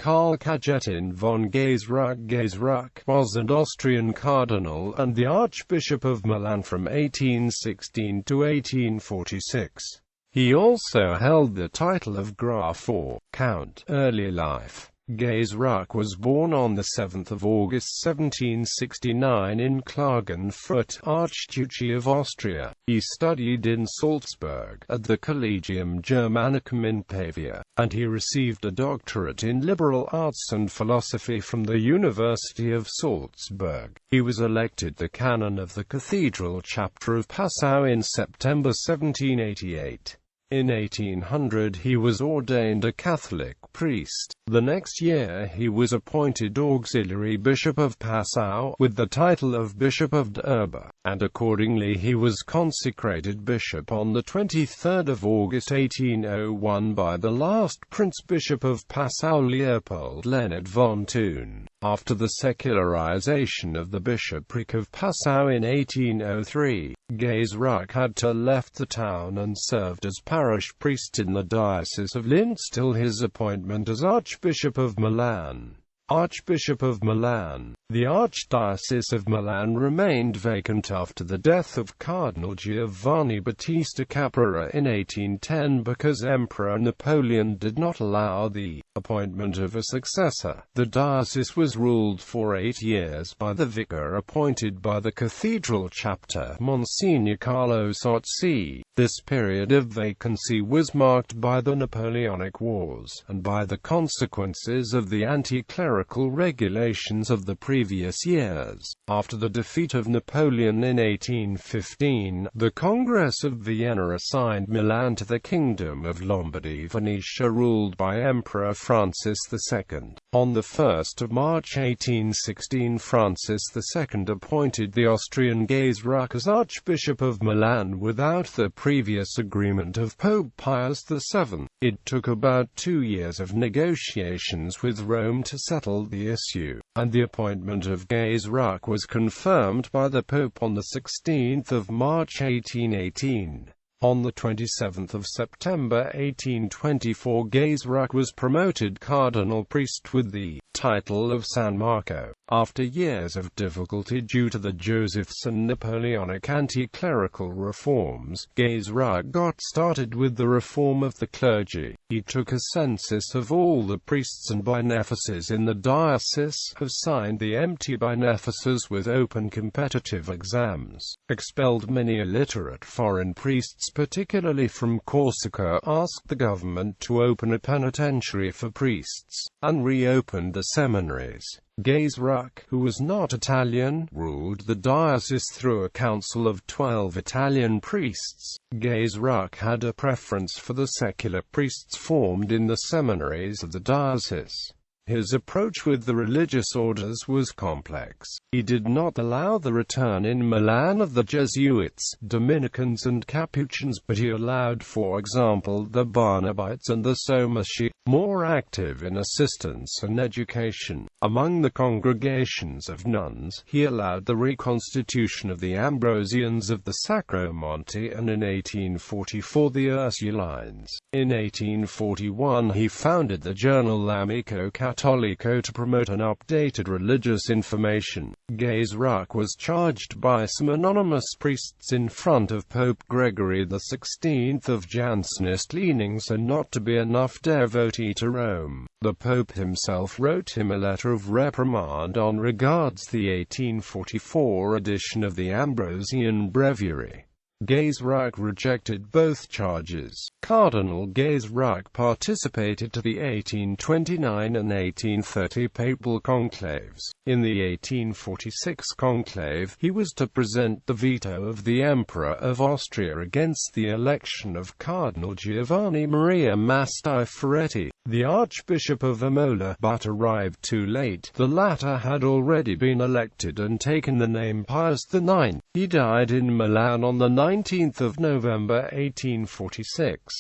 Karl Kajetan von Gaisruck. Gaisruck was an Austrian cardinal and the Archbishop of Milan from 1816 to 1846. He also held the title of Graf or Count. Early life. Gaisruck was born on 7 August 1769 in Klagenfurt, Archduchy of Austria. He studied in Salzburg, at the Collegium Germanicum in Pavia, and he received a doctorate in liberal arts and philosophy from the University of Salzburg. He was elected the canon of the Cathedral Chapter of Passau in September 1788. In 1800 he was ordained a Catholic priest. The next year he was appointed auxiliary bishop of Passau, with the title of Bishop of Drba, and accordingly he was consecrated bishop on 23 August 1801 by the last Prince-Bishop of Passau Leopold Leonard von Thun. After the secularization of the bishopric of Passau in 1803, Gaisruck had to left the town and served as parish priest in the Diocese of Linz till his appointment as Archbishop of Milan. Archbishop of Milan. The Archdiocese of Milan remained vacant after the death of Cardinal Giovanni Battista Caprara in 1810 because Emperor Napoleon did not allow the appointment of a successor. The diocese was ruled for 8 years by the vicar appointed by the cathedral chapter, Monsignor Carlo Gaetano. This period of vacancy was marked by the Napoleonic Wars, and by the consequences of the anti-clerical regulations of the previous years. After the defeat of Napoleon in 1815, the Congress of Vienna assigned Milan to the Kingdom of Lombardy Venetia ruled by Emperor Francis II. On 1 March 1816 Francis II appointed the Austrian Gaisruck as Archbishop of Milan without the previous agreement of Pope Pius VII. It took about 2 years of negotiations with Rome to settle the issue, and the appointment of Gaisruck was confirmed by the Pope on 16 March 1818. On 27 September 1824 Gaisruck was promoted cardinal priest with the title of San Marco. After years of difficulty due to the Josephs and Napoleonic anti-clerical reforms, Gaisruck got started with the reform of the clergy. He took a census of all the priests and benefices in the diocese, assigned the empty benefices with open competitive exams, expelled many illiterate foreign priests particularly from Corsica, asked the government to open a penitentiary for priests, and reopened the seminaries. Gaisruck, who was not Italian, ruled the diocese through a council of 12 Italian priests. Gaisruck had a preference for the secular priests formed in the seminaries of the diocese. His approach with the religious orders was complex. He did not allow the return in Milan of the Jesuits, Dominicans and Capuchins, but he allowed, for example, the Barnabites and the Somaci, more active in assistance and education. Among the congregations of nuns, he allowed the reconstitution of the Ambrosians of the Sacro Monte, and in 1844 the Ursulines. In 1841 he founded the journal L'Amico Cattolico to promote an updated religious information. Gaisruck was charged by some anonymous priests in front of Pope Gregory XVI of Jansenist leanings and not to be enough devotee to Rome. The Pope himself wrote him a letter of reprimand on regards the 1844 edition of the Ambrosian Breviary. Gaisruck rejected both charges. Cardinal Gaisruck participated to the 1829 and 1830 papal conclaves. In the 1846 conclave, he was to present the veto of the Emperor of Austria against the election of Cardinal Giovanni Maria Masti Ferretti, the Archbishop of Imola, but arrived too late. The latter had already been elected and taken the name Pius IX. He died in Milan on the 19th of November 1846.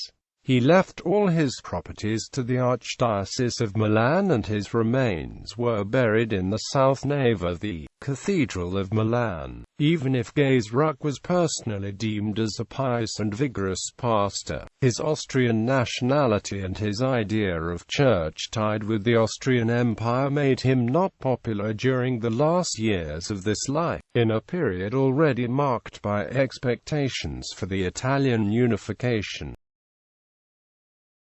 He left all his properties to the Archdiocese of Milan and his remains were buried in the south nave of the Cathedral of Milan. Even if Gaisruck was personally deemed as a pious and vigorous pastor, his Austrian nationality and his idea of church tied with the Austrian Empire made him not popular during the last years of this life, in a period already marked by expectations for the Italian unification.